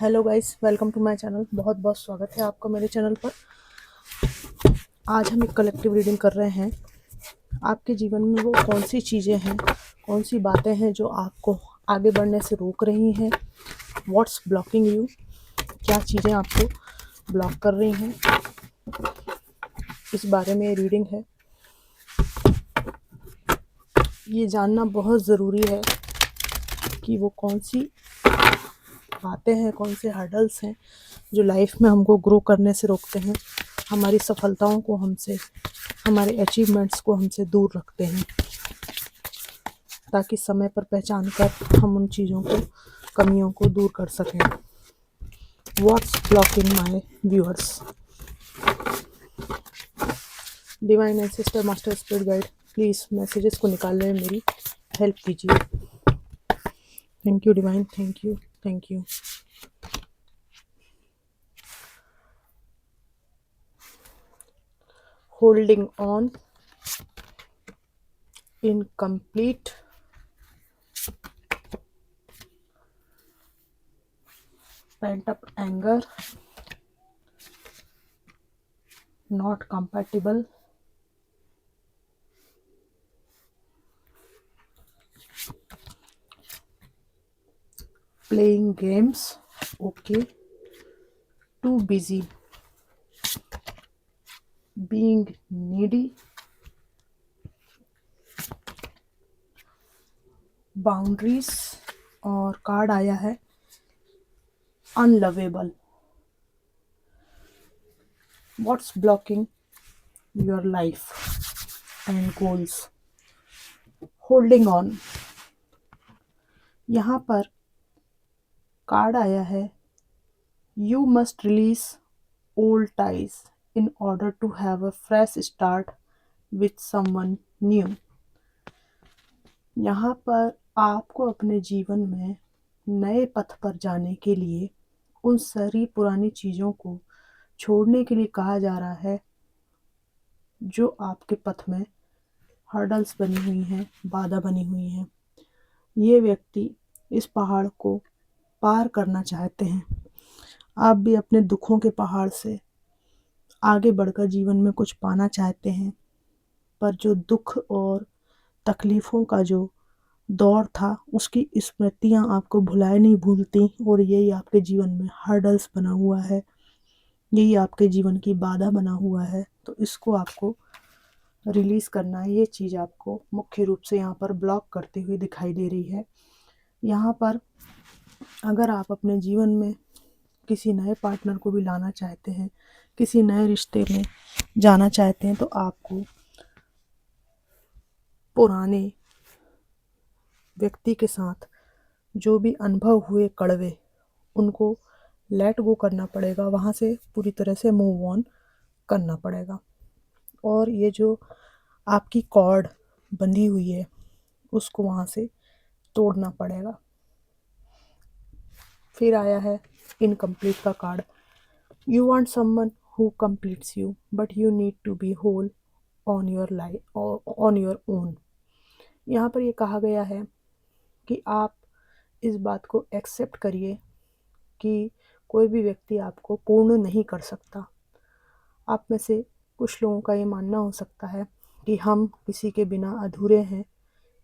Hello guys, welcome to my channel. बहुत बहुत स्वागत है आपका मेरे चैनल पर। आज हम एक कलेक्टिव रीडिंग कर रहे हैं। आपके जीवन में वो कौन सी चीज़ें हैं, कौन सी बातें हैं जो आपको आगे बढ़ने से रोक रही हैं। व्हाट्स ब्लॉकिंग यू, क्या चीज़ें आपको ब्लॉक कर रही हैं, इस बारे में रीडिंग है। ये जानना बहुत ज़रूरी है कि वो कौन सी बातें हैं, कौन से हर्डल्स हैं जो लाइफ में हमको ग्रो करने से रोकते हैं, हमारी सफलताओं को हमसे, हमारे अचीवमेंट्स को हमसे दूर रखते हैं, ताकि समय पर पहचान कर हम उन चीज़ों को, कमियों को दूर कर सकें। What's blocking my viewers. Divine and sister master spirit guide, please messages को निकालने में मेरी हेल्प कीजिए। Thank you divine, thank you, thank you. Holding on, incomplete, pent up anger, not compatible, playing games, okay, too busy, being needy, boundaries, और card आया है unlovable. What's blocking your life and goals. Holding on, यहाँ पर card आया है you must release old ties in order to have a fresh start with someone new. यहाँ पर आपको अपने जीवन में नए पथ पर जाने के लिए उन सारी पुरानी चीज़ों को छोड़ने के लिए कहा जा रहा है जो आपके पथ में हर्डल्स बनी हुई हैं, बाधा बनी हुई हैं। ये व्यक्ति इस पहाड़ को पार करना चाहते हैं। आप भी अपने दुखों के पहाड़ से आगे बढ़कर जीवन में कुछ पाना चाहते हैं, पर जो दुख और तकलीफ़ों का जो दौर था, उसकी स्मृतियाँ आपको भुलाए नहीं भूलती, और यही आपके जीवन में हर्डल्स बना हुआ है, यही आपके जीवन की बाधा बना हुआ है। तो इसको आपको रिलीज़ करना है। ये चीज़ आपको मुख्य रूप से यहाँ पर ब्लॉक करते हुए दिखाई दे रही है। यहाँ पर अगर आप अपने जीवन में किसी नए पार्टनर को भी लाना चाहते हैं, किसी नए रिश्ते में जाना चाहते हैं, तो आपको पुराने व्यक्ति के साथ जो भी अनुभव हुए कड़वे, उनको लेट गो करना पड़ेगा, वहाँ से पूरी तरह से मूव ऑन करना पड़ेगा। और ये जो आपकी कॉर्ड बंधी हुई है, उसको वहाँ से तोड़ना पड़ेगा। फिर आया है इनकम्प्लीट का card. You want someone who completes you, but you need to be whole on your life, on your own. यहाँ पर ये कहा गया है कि आप इस बात को एक्सेप्ट करिए कि कोई भी व्यक्ति आपको पूर्ण नहीं कर सकता। आप में से कुछ लोगों का ये मानना हो सकता है कि हम किसी के बिना अधूरे हैं,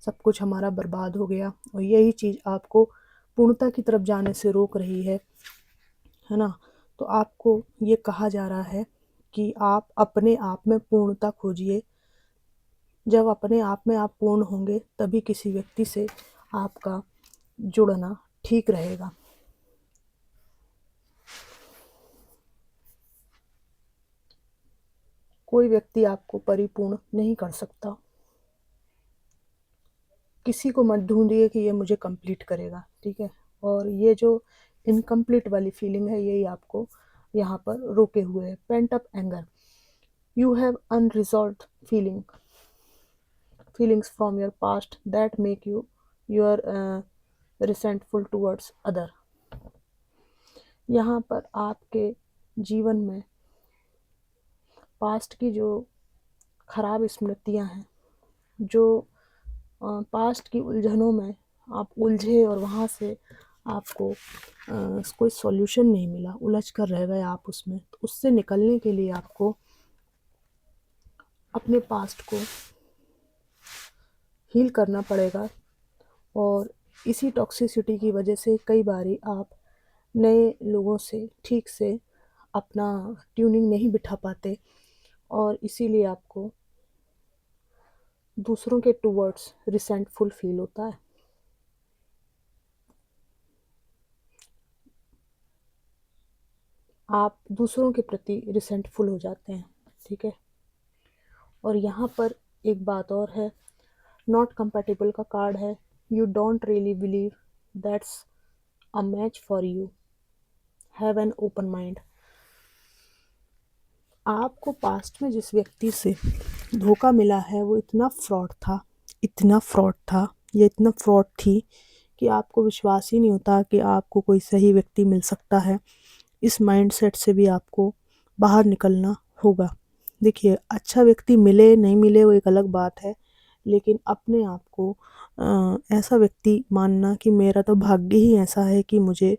सब कुछ हमारा बर्बाद हो गया, और यही चीज़ आपको पूर्णता की तरफ जाने से रोक रही है ना। तो आपको ये कहा जा रहा है कि आप अपने आप में पूर्णता खोजिए। जब अपने आप में आप पूर्ण होंगे, तभी किसी व्यक्ति से आपका जुड़ना ठीक रहेगा। कोई व्यक्ति आपको परिपूर्ण नहीं कर सकता। किसी को मत ढूंढिए कि ये मुझे कंप्लीट करेगा, ठीक है। और ये जो इनकम्प्लीट वाली फीलिंग है, यही आपको यहाँ पर रोके हुए है। Pent up anger, you have unresolved feelings from your past that make you your resentful towards other. यहाँ पर आपके जीवन में पास्ट की जो खराब स्मृतियाँ हैं, जो पास्ट की उलझनों में आप उलझे और वहाँ से आपको कोई सॉल्यूशन नहीं मिला, उलझ कर रह गए आप उसमें, तो उससे निकलने के लिए आपको अपने पास्ट को हील करना पड़ेगा। और इसी टॉक्सिसिटी की वजह से कई बारी आप नए लोगों से ठीक से अपना ट्यूनिंग नहीं बिठा पाते, और इसीलिए आपको दूसरों के टूवर्ड्स रिसेंटफुल फील होता है। आप दूसरों के प्रति रिसेंटफुल हो जाते हैं, ठीक है। और यहाँ पर एक बात और है, नॉट कंपेटिबल का कार्ड है, you don't really believe that's a match for you, have an open mind. आपको पास्ट में जिस व्यक्ति से धोखा मिला है वो इतना फ्रॉड था, इतना फ्रॉड था, ये इतना फ्रॉड थी कि आपको विश्वास ही नहीं होता कि आपको कोई सही व्यक्ति मिल सकता है। इस माइंडसेट से भी आपको बाहर निकलना होगा। देखिए, अच्छा व्यक्ति मिले नहीं मिले वो एक अलग बात है, लेकिन अपने आप को ऐसा व्यक्ति मानना कि मेरा तो भाग्य ही ऐसा है कि मुझे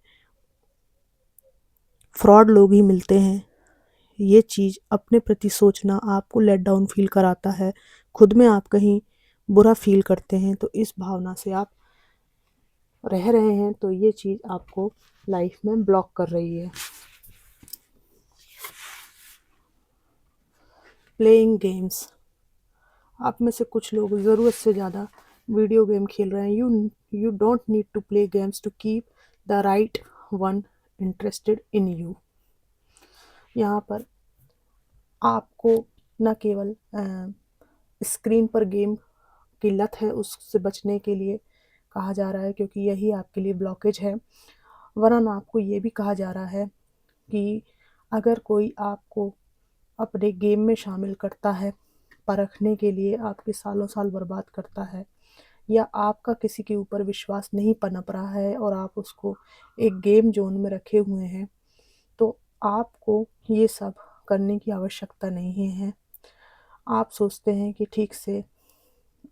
फ्रॉड लोग ही मिलते हैं, ये चीज़ अपने प्रति सोचना आपको लेट डाउन फील कराता है। खुद में आप कहीं बुरा फील करते हैं, तो इस भावना से आप रह रहे हैं, तो ये चीज़ आपको लाइफ में ब्लॉक कर रही है। प्लेइंग गेम्स, आप में से कुछ लोग ज़रूरत से ज़्यादा वीडियो गेम खेल रहे हैं। You don't need to play games to keep the right one interested in you. यहाँ पर आपको न केवल स्क्रीन पर गेम की लत है, उससे बचने के लिए कहा जा रहा है, क्योंकि यही आपके लिए ब्लॉकेज है। वरन आपको ये भी कहा जा रहा है कि अगर कोई आपको अपने गेम में शामिल करता है, परखने के लिए आपके सालों साल बर्बाद करता है, या आपका किसी के ऊपर विश्वास नहीं पनप रहा है और आप उसको एक गेम जोन में रखे हुए हैं, तो आपको ये सब करने की आवश्यकता नहीं है। आप सोचते हैं कि ठीक से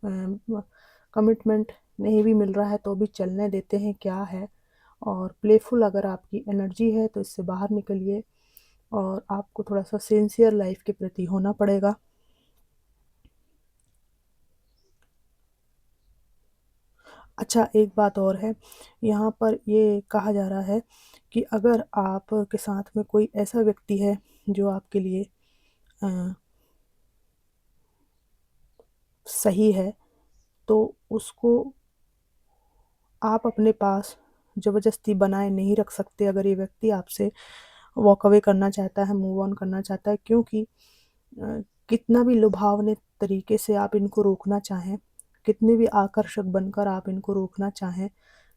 कमिटमेंट नहीं भी मिल रहा है तो भी चलने देते हैं, क्या है। और प्लेफुल अगर आपकी एनर्जी है तो इससे बाहर निकलिए, और आपको थोड़ा सा सिंसियर लाइफ के प्रति होना पड़ेगा। अच्छा, एक बात और है, यहाँ पर ये कहा जा रहा है कि अगर आपके साथ में कोई ऐसा व्यक्ति है जो आपके लिए अ, सही है, तो उसको आप अपने पास ज़बरदस्ती बनाए नहीं रख सकते। अगर ये व्यक्ति आपसे वॉक अवे करना चाहता है, मूव ऑन करना चाहता है, क्योंकि कितना भी लुभावने तरीके से आप इनको रोकना चाहें, कितने भी आकर्षक बनकर आप इनको रोकना चाहें,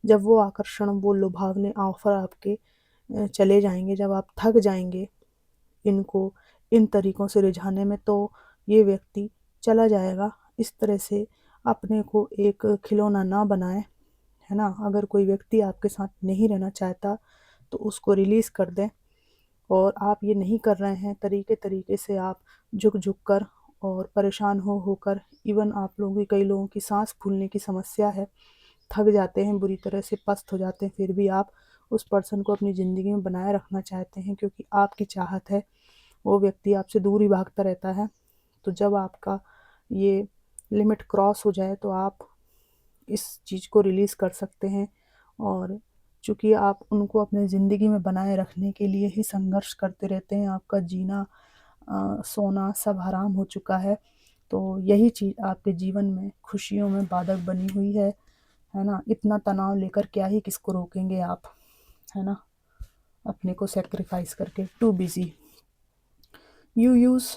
जब वो आकर्षण, वो लुभावने ऑफ़र आपके चले जाएँगे, जब आप थक जाएँगे इनको इन तरीकों से रिझाने में, तो ये व्यक्ति चला जाएगा। इस तरह से अपने को एक खिलौना ना बनाएँ, है ना? अगर कोई व्यक्ति आपके साथ नहीं रहना चाहता, तो उसको रिलीज़ कर दें। और आप ये नहीं कर रहे हैं, तरीके-तरीके से आप झुक-झुक कर और परेशान होकर, इवन आप लोगों की, कई लोगों की साँस फूलने की समस्या है, थक जाते हैं, बुरी तरह से पस्त हो जाते हैं, फिर भी आप उस पर्सन को अपनी ज़िंदगी में बनाए रखना चाहते हैं, क्योंकि आपकी चाहत है। वो व्यक्ति आपसे दूर ही भागता रहता है। तो जब आपका ये लिमिट क्रॉस हो जाए, तो आप इस चीज़ को रिलीज़ कर सकते हैं। और चूँकि आप उनको अपनी ज़िंदगी में बनाए रखने के लिए ही संघर्ष करते रहते हैं, आपका जीना सोना सब हराम हो चुका है, तो यही चीज़ आपके जीवन में खुशियों में बाधक बनी हुई है ना? इतना तनाव लेकर क्या ही किसको रोकेंगे आप, है ना? अपने को सैक्रिफाइस करके, too busy. You use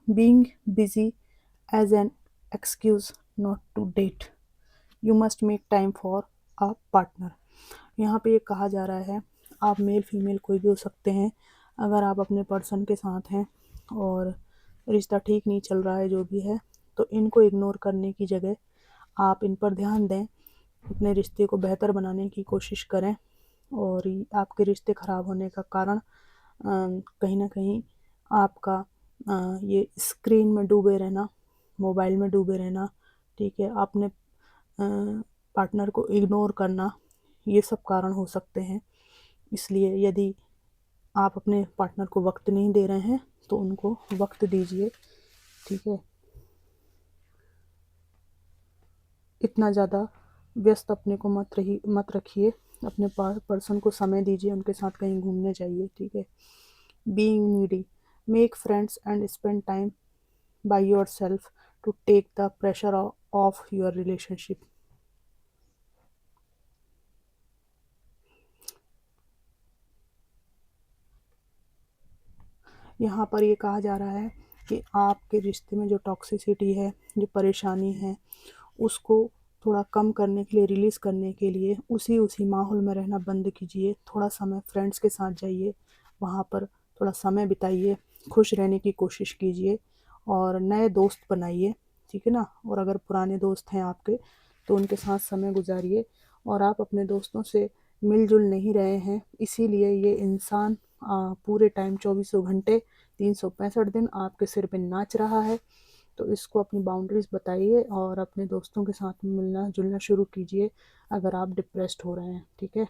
being busy as an excuse not to date. You must make time for a partner. यहाँ पे ये कहा जा रहा है, आप मेल फीमेल कोई भी हो सकते हैं, अगर आप अपने पर्सन के साथ हैं और रिश्ता ठीक नहीं चल रहा है, जो भी है, तो इनको इग्नोर करने की जगह आप इन पर ध्यान दें, अपने रिश्ते को बेहतर बनाने की कोशिश करें। और आपके रिश्ते ख़राब होने का कारण कहीं न कहीं आपका ये स्क्रीन में डूबे रहना, मोबाइल में डूबे रहना, ठीक है? अपने पार्टनर को इग्नोर करना, ये सब कारण हो सकते हैं। इसलिए यदि आप अपने पार्टनर को वक्त नहीं दे रहे हैं तो उनको वक्त दीजिए, ठीक है। इतना ज़्यादा व्यस्त अपने को मत रखिए, अपने पर्सन को समय दीजिए, उनके साथ कहीं घूमने जाइए, ठीक है। Being needy, make friends and spend time by yourself to take the pressure off your relationship. यहाँ पर ये कहा जा रहा है कि आपके रिश्ते में जो टॉक्सिसिटी है, जो परेशानी है, उसको थोड़ा कम करने के लिए, रिलीज़ करने के लिए उसी माहौल में रहना बंद कीजिए। थोड़ा समय फ्रेंड्स के साथ जाइए, वहाँ पर थोड़ा समय बिताइए, खुश रहने की कोशिश कीजिए और नए दोस्त बनाइए, ठीक है ना। और अगर पुराने दोस्त हैं आपके तो उनके साथ समय गुजारिए। और आप अपने दोस्तों से मिलजुल नहीं रहे हैं, इसीलिए ये इंसान पूरे टाइम 24 घंटे 365 दिन आपके सिर पे नाच रहा है। तो इसको अपनी बाउंड्रीज बताइए और अपने दोस्तों के साथ मिलना जुलना शुरू कीजिए अगर आप डिप्रेस्ड हो रहे हैं, ठीक है।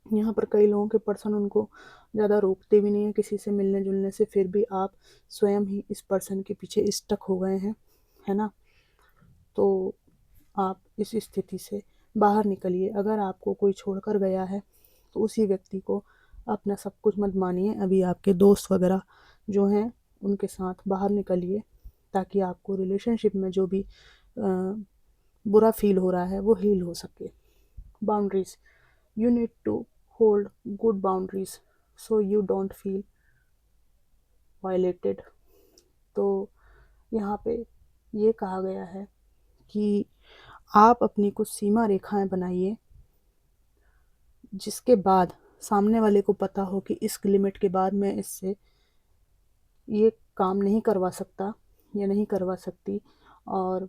यहाँ पर कई लोगों के पर्सन उनको ज़्यादा रोकते भी नहीं है किसी से मिलने जुलने से, फिर भी आप स्वयं ही इस पर्सन के पीछे स्टक हो गए हैं, है ना। तो आप इस स्थिति से बाहर निकलिए। अगर आपको कोई छोड़कर गया है तो उसी व्यक्ति को अपना सब कुछ मत मानिए। अभी आपके दोस्त वगैरह जो हैं उनके साथ बाहर निकलिए ताकि आपको रिलेशनशिप में जो भी बुरा फील हो रहा है वो हील हो सके। Boundaries, you need to hold good boundaries so you don't feel violated. तो यहाँ पे ये कहा गया है कि आप अपनी कुछ सीमा रेखाएं बनाइए जिसके बाद सामने वाले को पता हो कि इस लिमिट के बाद मैं इससे ये काम नहीं करवा सकता या नहीं करवा सकती, और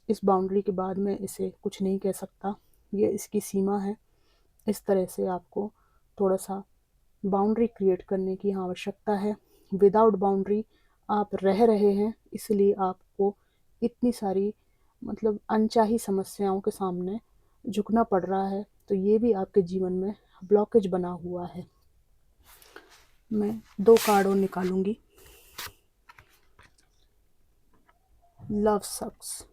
इस बाउंड्री के बाद मैं इसे कुछ नहीं कह सकता, ये इसकी सीमा है। इस तरह से आपको थोड़ा सा बाउंड्री क्रिएट करने की आवश्यकता है। विदाउट बाउंड्री आप रह रहे हैं, इसलिए आपको इतनी सारी मतलब अनचाही समस्याओं के सामने झुकना पड़ रहा है। तो ये भी आपके जीवन में ब्लॉकेज बना हुआ है। मैं 2 कार्ड और निकालूंगी। Love sucks,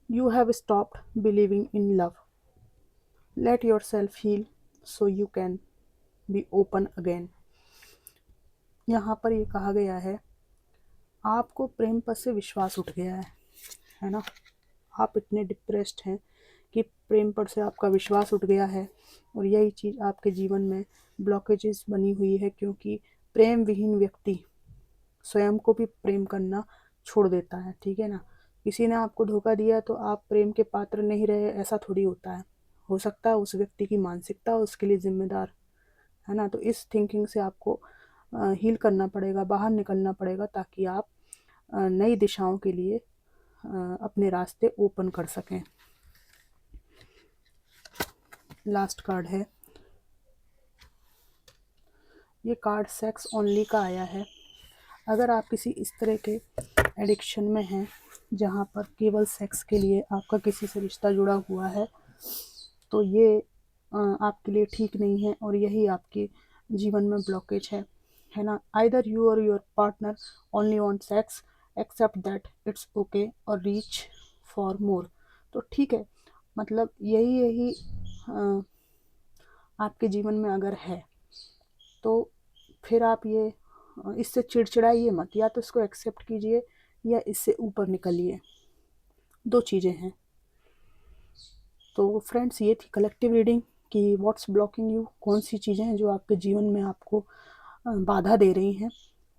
you have stopped believing in love, let yourself heal so you can be open again. यहाँ पर ये कहा गया है आपको प्रेम पर से विश्वास उठ गया है ना। आप इतने डिप्रेस्ड हैं कि प्रेम पर से आपका विश्वास उठ गया है और यही चीज़ आपके जीवन में ब्लॉकेजेस बनी हुई है, क्योंकि प्रेम विहीन व्यक्ति स्वयं को भी प्रेम करना छोड़ देता है, ठीक है ना। किसी ने आपको धोखा दिया तो आप प्रेम के पात्र नहीं रहे, ऐसा थोड़ी होता है। हो सकता है उस व्यक्ति की मानसिकता उसके लिए जिम्मेदार है ना। तो इस थिंकिंग से आपको हील करना पड़ेगा, बाहर निकलना पड़ेगा ताकि आप नई दिशाओं के लिए अपने रास्ते ओपन कर सकें। लास्ट कार्ड है, ये कार्ड सेक्स ओनली का आया है। अगर आप किसी इस तरह के एडिक्शन में हैं जहाँ पर केवल सेक्स के लिए आपका किसी से रिश्ता जुड़ा हुआ है तो ये आपके लिए ठीक नहीं है और यही आपके जीवन में ब्लॉकेज है ना। Either you or your partner only want sex accept that it's okay or reach for more. तो ठीक है, मतलब यही आपके जीवन में अगर है तो फिर आप ये इससे चिड़चिड़ाइए मत, या तो इसको एक्सेप्ट कीजिए या इससे ऊपर निकलिए। 2 चीज़ें हैं। तो फ्रेंड्स, ये थी कलेक्टिव रीडिंग कि व्हाट्स ब्लॉकिंग यू, कौन सी चीज़ें हैं जो आपके जीवन में आपको बाधा दे रही हैं,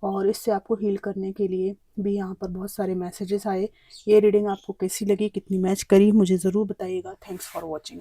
और इससे आपको हील करने के लिए भी यहाँ पर बहुत सारे मैसेजेस आए। ये रीडिंग आपको कैसी लगी, कितनी मैच करी, मुझे ज़रूर बताइएगा। Thanks for watching.